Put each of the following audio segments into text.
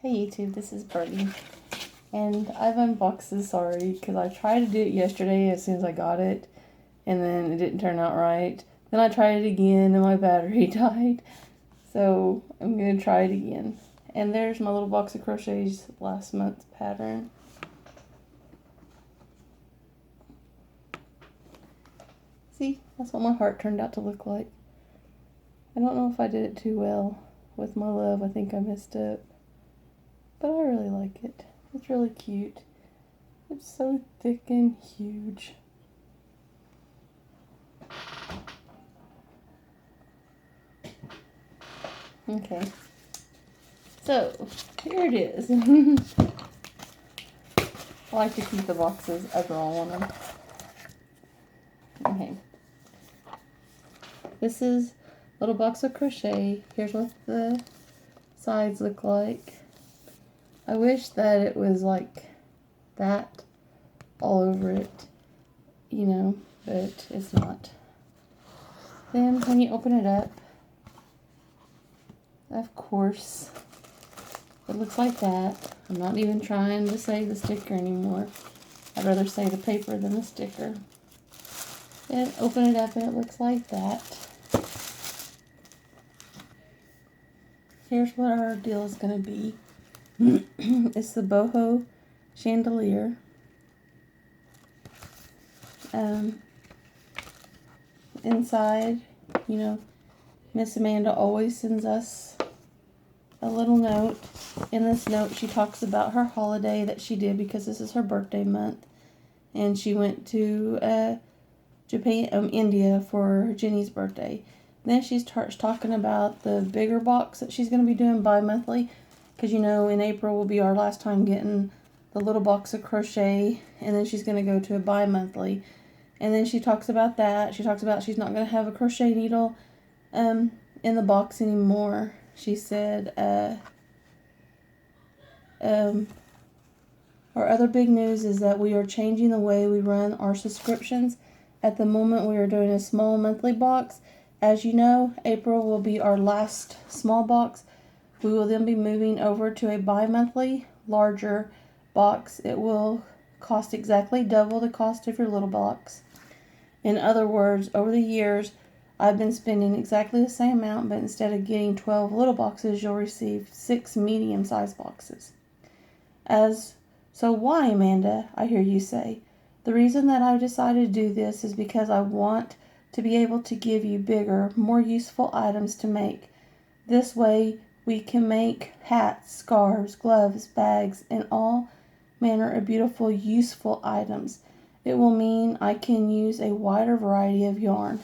Hey YouTube, this is Birdie, and I've unboxed this already because I tried to do it yesterday as soon as I got it, and then it didn't turn out right. Then I tried it again and my battery died, so I'm going to try it again. And there's my little box of crochets last month's pattern. See, that's what my heart turned out to look like. I don't know if I did it too well with my love. I think I messed up. But I really like it. It's really cute. It's so thick and huge. Okay. So, here it is. I like to keep the boxes I draw on them. Okay. This is a little box of crochet. Here's what the sides look like. I wish that it was like that all over it, you know, but it's not. Then when you open it up, of course, it looks like that. I'm not even trying to say the sticker anymore. I'd rather say the paper than the sticker. Then open it up and it looks like that. Here's what our deal is going to be. It's the Boho chandelier. Inside, you know, Miss Amanda always sends us a little note. In this note, she talks about her holiday that she did because this is her birthday month. And she went to India for Jenny's birthday. Then she starts talking about the bigger box that she's going to be doing bi-monthly. Because, you know, in April will be our last time getting the little box of crochet. And then she's going to go to a bi-monthly. And then she talks about that. She talks about she's not going to have a crochet needle in the box anymore. She said, our other big news is that we are changing the way we run our subscriptions. At the moment, we are doing a small monthly box. As you know, April will be our last small box. We will then be moving over to a bi-monthly, larger box. It will cost exactly double the cost of your little box. In other words, over the years, I've been spending exactly the same amount, but instead of getting 12 little boxes, you'll receive 6 medium-sized boxes. So why, Amanda, I hear you say? The reason that I've decided to do this is because I want to be able to give you bigger, more useful items to make. This way, we can make hats, scarves, gloves, bags, and all manner of beautiful, useful items. It will mean I can use a wider variety of yarn,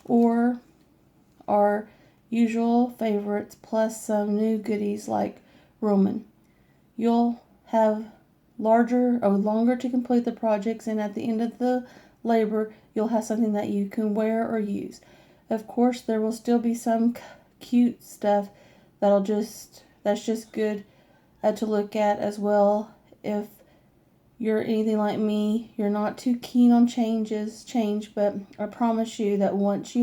or our usual favorites, plus some new goodies like Roman. You'll have longer to complete the projects, and at the end of the labor, you'll have something that you can wear or use. Of course, there will still be some cute stuff that's just good to look at as well. If you're anything like me, you're not too keen on change, but I promise you that once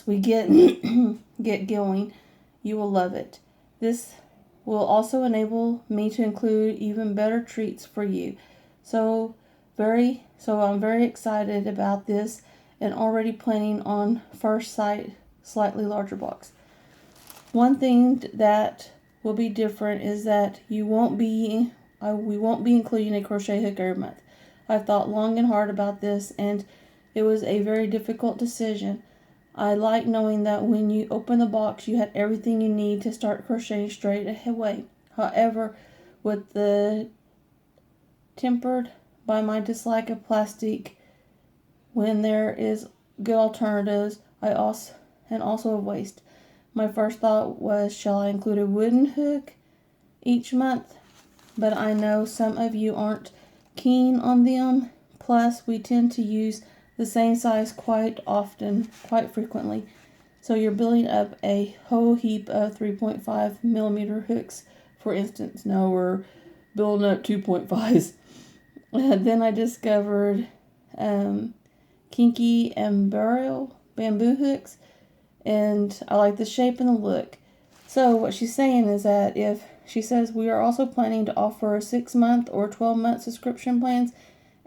we get get going, you will love it. This will also enable me to include even better treats for you. So I'm very excited about this and already planning on first sight slightly larger box. One thing that will be different is that we won't be including a crochet hook every month. I've thought long and hard about this, and it was a very difficult decision. I like knowing that when you open the box, you had everything you need to start crocheting straight away. However, with the tempered by my dislike of plastic, when there is good alternatives, also of waste. My first thought was, shall I include a wooden hook each month? But I know some of you aren't keen on them. Plus, we tend to use the same size quite frequently. So you're building up a whole heap of 3.5 millimeter hooks, for instance. No, we're building up 2.5s. Then I discovered kinky and bamboo hooks, and I like the shape and the look. So what she's saying is that if she says we are also planning to offer a 6-month or 12-month subscription plans,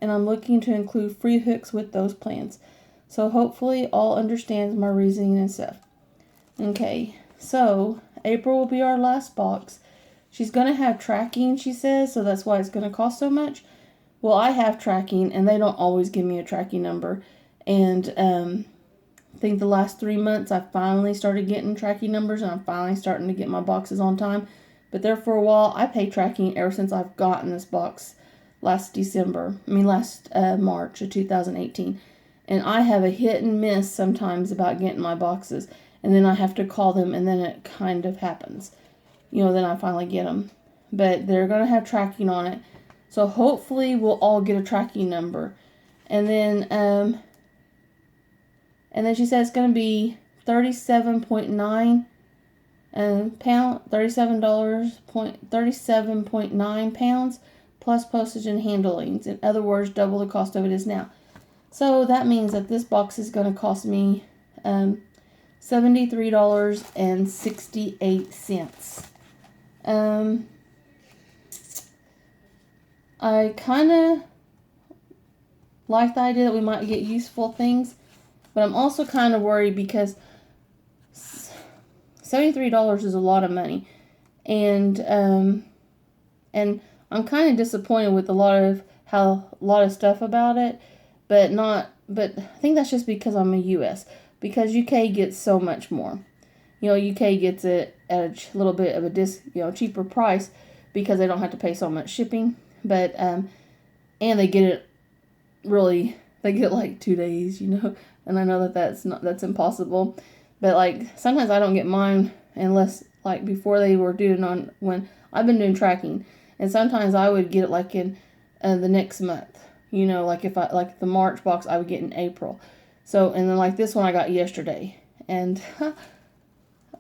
and I'm looking to include free hooks with those plans. So hopefully all understands my reasoning and stuff. Okay, so April will be our last box. She's going to have tracking, she says, so that's why it's going to cost so much. Well, I have tracking, and they don't always give me a tracking number. And I think the last 3 months I finally started getting tracking numbers, and I'm finally starting to get my boxes on time. But there for a while, I paid tracking ever since I've gotten this box last March of 2018. And I have a hit and miss sometimes about getting my boxes. And then I have to call them, and then it kind of happens. Then I finally get them. But they're going to have tracking on it. So hopefully we'll all get a tracking number. And then she says it's going to be $37.9 £37.9 plus postage and handlings. In other words, double the cost of it is now. So that means that this box is going to cost me $73.68. I kind of like the idea that we might get useful things, but I'm also kind of worried because $73 is a lot of money, and I'm kind of disappointed with a lot of stuff about it, but I think that's just because I'm a U.S. because UK gets so much more. UK gets it at a little bit of a cheaper price because they don't have to pay so much shipping, but and they get it like 2 days, and I know that's impossible. But like sometimes I don't get mine unless like before they were doing when I've been doing tracking, and sometimes I would get it like in the next month. Like if I like the March box I would get in April. So and then like this one I got yesterday, and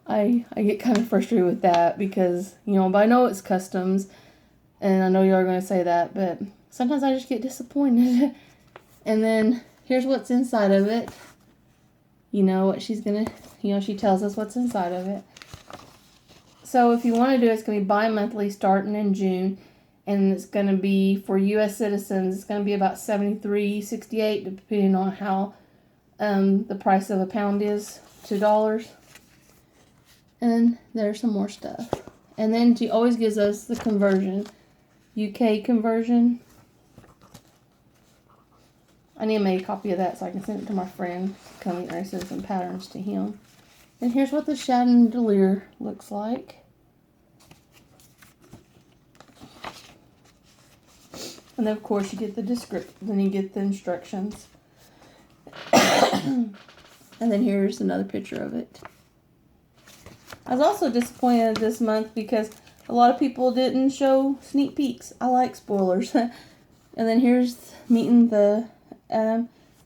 I get kind of frustrated with that because but I know it's customs, and I know you are going to say that, but sometimes I just get disappointed. And then here's what's inside of it. What she's going to, she tells us what's inside of it. So if you want to do it, it's going to be bi-monthly starting in June. And it's going to be for U.S. citizens. It's going to be about $73.68 depending on how the price of a pound is to dollars. And there's some more stuff. And then she always gives us the conversion. UK conversion. I need to make a copy of that so I can send it to my friend. Coming and send some patterns to him. And here's what the chandelier looks like. And then of course you get the description. Then you get the instructions. And then here's another picture of it. I was also disappointed this month because a lot of people didn't show sneak peeks. I like spoilers. And then here's meeting the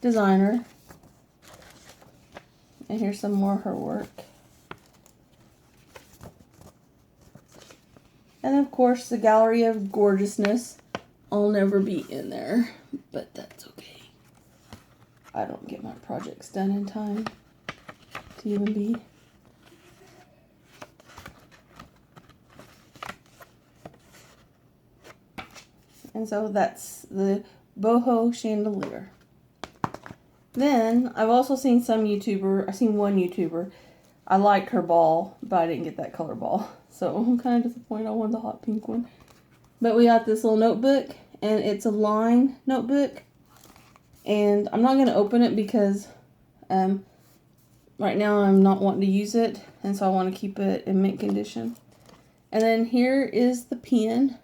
designer. And here's some more of her work. And of course the gallery of gorgeousness. I'll never be in there, but that's okay. I don't get my projects done in time to even be. And so that's the Boho chandelier. Then I've also seen I've seen one YouTuber. I liked her ball, but I didn't get that color ball. So I'm kind of disappointed. I wanted the hot pink one. But we got this little notebook, and it's a line notebook. And I'm not going to open it because right now I'm not wanting to use it. And so I want to keep it in mint condition. And then here is the pen.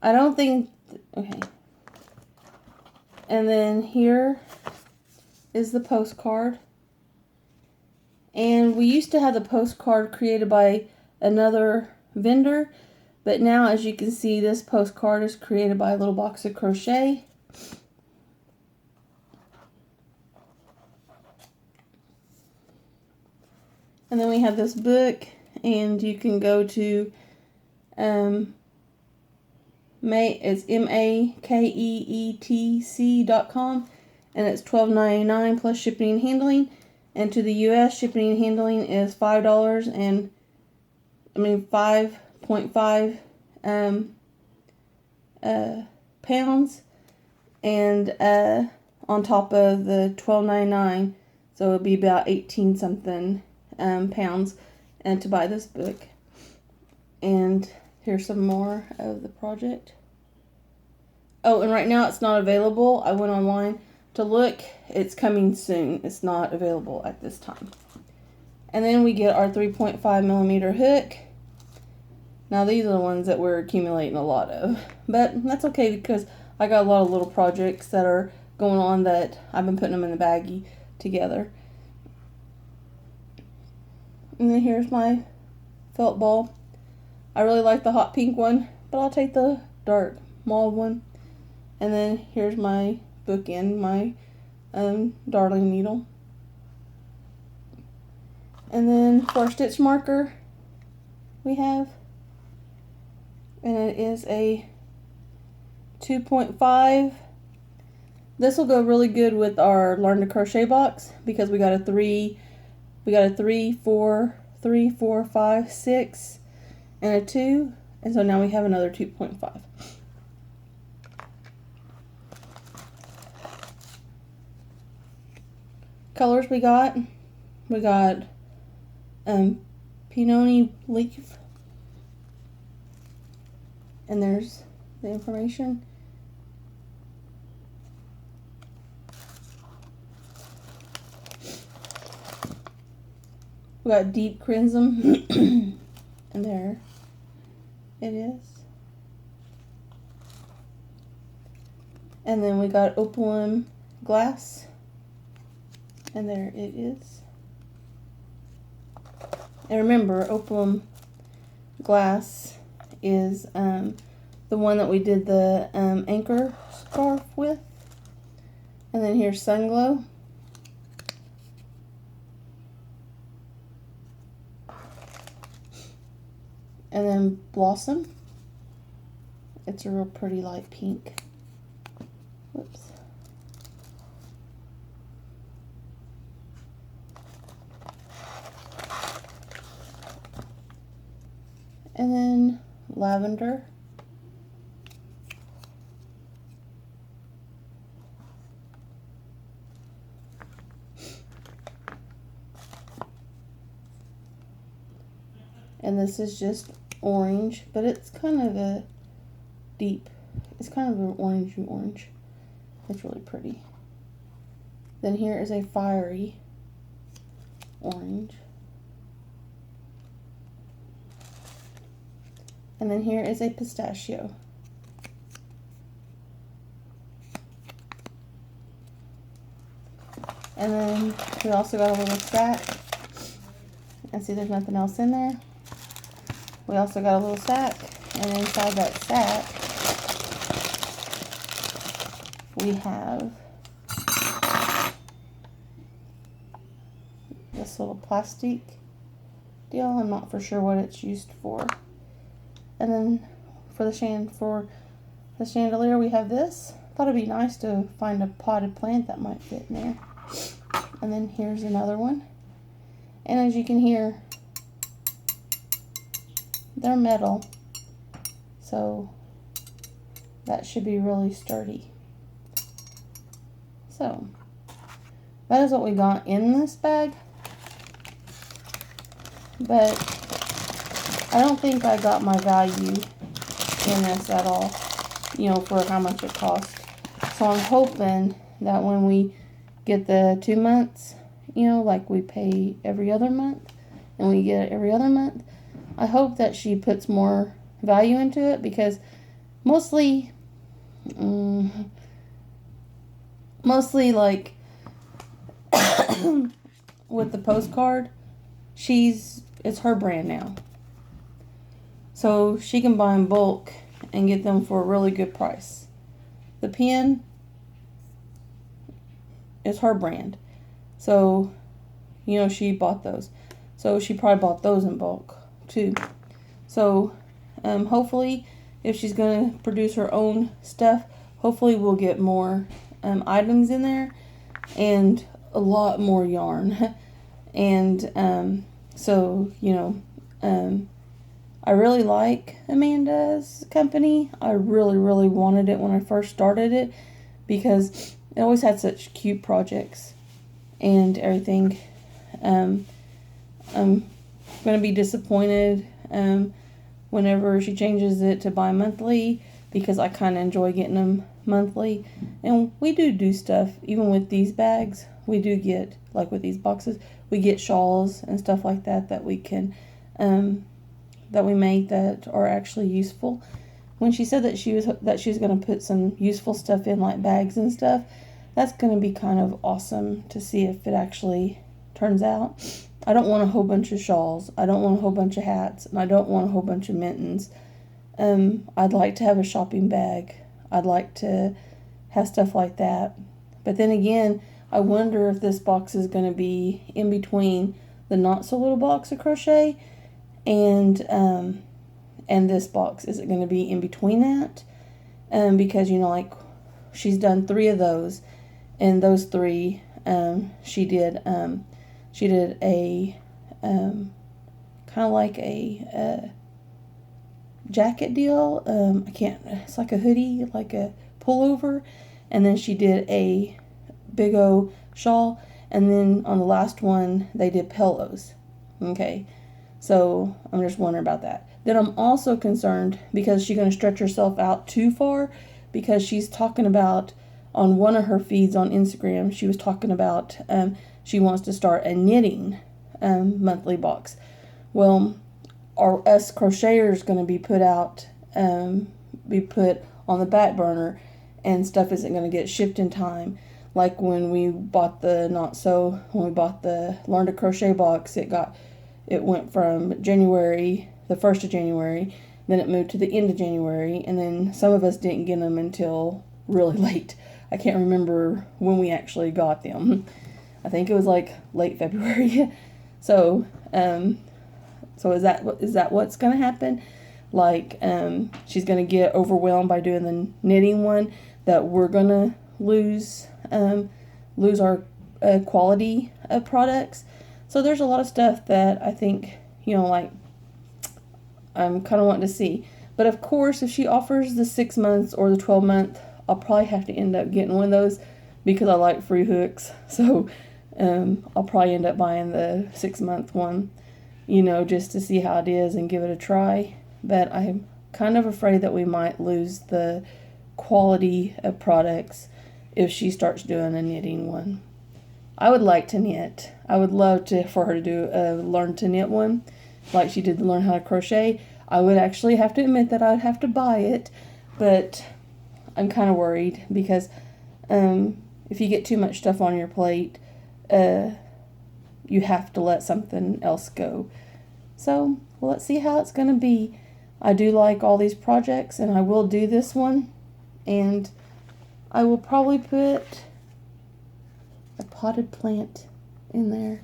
I don't think, okay. And then here is the postcard. And we used to have the postcard created by another vendor, but now as you can see, this postcard is created by a little box of crochet. And then we have this book, and you can go to it's makeetc.com, and it's $12.99 plus shipping and handling. And to the US, shipping and handling is $5 and 5.5 pounds, and on top of the $12.99, so it'll be about 18 something pounds, and to buy this book. And here's some more of the project. Oh, and right now it's not available. I went online to look. It's coming soon. It's not available at this time. And then we get our 3.5 millimeter hook. Now these are the ones that we're accumulating a lot of, but that's okay because I got a lot of little projects that are going on that I've been putting them in the baggie together. And then here's my felt ball. I really like the hot pink one, but I'll take the dark mauve one. And then here's my bookend, my darling needle. And then for our stitch marker, we have, and it is a 2.5. This will go really good with our Learn to Crochet box because we got a 3, 4, 5, 6, and a 2, and so now we have another 2.5. Colors we got peony leaf, and there's the information. We got deep crimson, and there it is. And then we got opalum glass, and there it is. And remember, opalum glass is the one that we did the anchor scarf with. And then here's Sun Glow. And then Blossom. It's a real pretty light pink. Whoops. And then Lavender. And this is just orange, but it's kind of a deep, it's kind of an orangey orange. It's really pretty. Then here is a fiery orange. And then here is a pistachio. And then we also got a little sack. And see, there's nothing else in there. We also got a little sack, and inside that sack we have this little plastic deal. I'm not for sure what it's used for. And then for the chandelier we have this. Thought it'd be nice to find a potted plant that might fit in there. And then here's another one. And as you can hear, they're metal, so that should be really sturdy. So that is what we got in this bag, but I don't think I got my value in this at all, you know, for how much it cost. So I'm hoping that when we get the 2 months, you know, like we pay every other month and we get it every other month, I hope that she puts more value into it, because mostly like with the postcard, it's her brand now. So she can buy in bulk and get them for a really good price. The pen is her brand. So, you know, she bought those. So she probably bought those in bulk too. So hopefully, if she's going to produce her own stuff, hopefully we'll get more items in there, and a lot more yarn. And so, I really like Amanda's company. I really, really wanted it when I first started it because it always had such cute projects and everything. I'm going to be disappointed whenever she changes it to bi-monthly because I kind of enjoy getting them monthly. And we do stuff, even with these bags. We do get, like with these boxes, we get shawls and stuff like that that we can... that we make that are actually useful. When she said that she was going to put some useful stuff in, like bags and stuff, that's going to be kind of awesome to see if it actually turns out. I don't want a whole bunch of shawls. I don't want a whole bunch of hats, and I don't want a whole bunch of mittens. I'd like to have a shopping bag. I'd like to have stuff like that. But then again, I wonder if this box is going to be in between the not so little box of crochet and this box. Is it going to be in between that? Because like she's done 3 of those, and those 3 she did a kind of like a jacket deal. It's like a hoodie, like a pullover, and then she did a big O shawl, and then on the last one they did pillows. Okay. So I'm just wondering about that. Then I'm also concerned because she's going to stretch herself out too far, because she's talking about on one of her feeds on Instagram, she was talking about she wants to start a knitting monthly box. Well, us crocheters going to be put on the back burner, and stuff isn't going to get shipped in time. Like when we bought the Learn to Crochet box, it went from January, the 1st of January, then it moved to the end of January, and then some of us didn't get them until really late. I can't remember when we actually got them. I think it was like late February. So is that what's going to happen? Like, she's going to get overwhelmed by doing the knitting one, that we're going to lose our quality of products. So there's a lot of stuff that I think, like, I'm kind of wanting to see. But of course, if she offers the 6 months or the 12-month, I'll probably have to end up getting one of those because I like free hooks. So I'll probably end up buying the 6-month one, just to see how it is and give it a try. But I'm kind of afraid that we might lose the quality of products if she starts doing a knitting one. I would like to knit. I would love for her to do a learn to knit one, like she did to learn how to crochet. I would actually have to admit that I'd have to buy it, but I'm kind of worried because if you get too much stuff on your plate, you have to let something else go. So let's see how it's going to be. I do like all these projects, and I will do this one, and I will probably put a potted plant in there.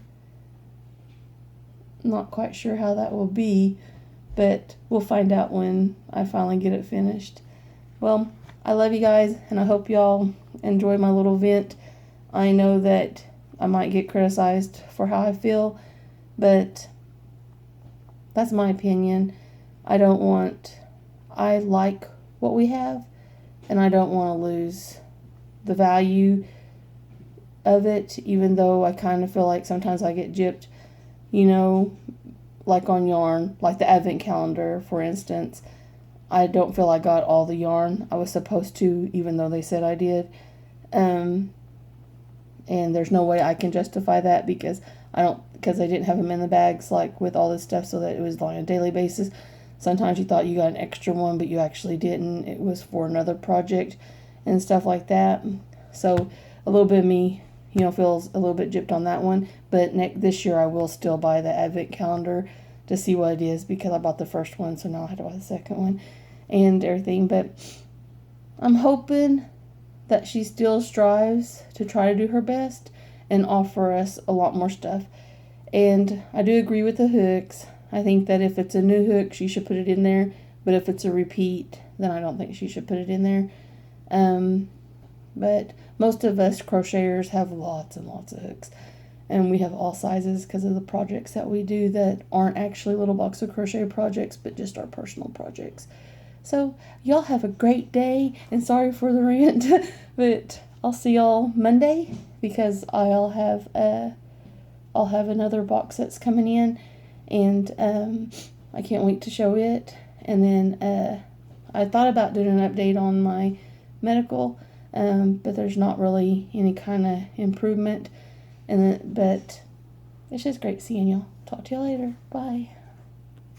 Not quite sure how that will be, but we'll find out when I finally get it finished. Well, I love you guys, and I hope y'all enjoy my little vent. I know that I might get criticized for how I feel, but that's my opinion. I like what we have, and I don't want to lose the value of it, even though I kind of feel like sometimes I get gypped, like on yarn, like the advent calendar, for instance. I don't feel I got all the yarn I was supposed to, even though they said I did. And there's no way I can justify that because I didn't have them in the bags, like with all this stuff, so that it was on a daily basis. Sometimes you thought you got an extra one, but you actually didn't. It was for another project and stuff like that. So a little bit of me, feels a little bit gypped on that one. But this year I will still buy the advent calendar to see what it is, because I bought the first one, so now I have to buy the second one and everything. But I'm hoping that she still strives to try to do her best and offer us a lot more stuff. And I do agree with the hooks. I think that if it's a new hook, she should put it in there. But if it's a repeat, then I don't think she should put it in there. but most of us crocheters have lots and lots of hooks. And we have all sizes because of the projects that we do that aren't actually Little Box of Crochet projects, but just our personal projects. So y'all have a great day, and sorry for the rant, but I'll see y'all Monday because I'll have another box that's coming in, and I can't wait to show it. And then I thought about doing an update on my medical, but there's not really any kind of improvement. But it's just great seeing y'all. Talk to you later. Bye.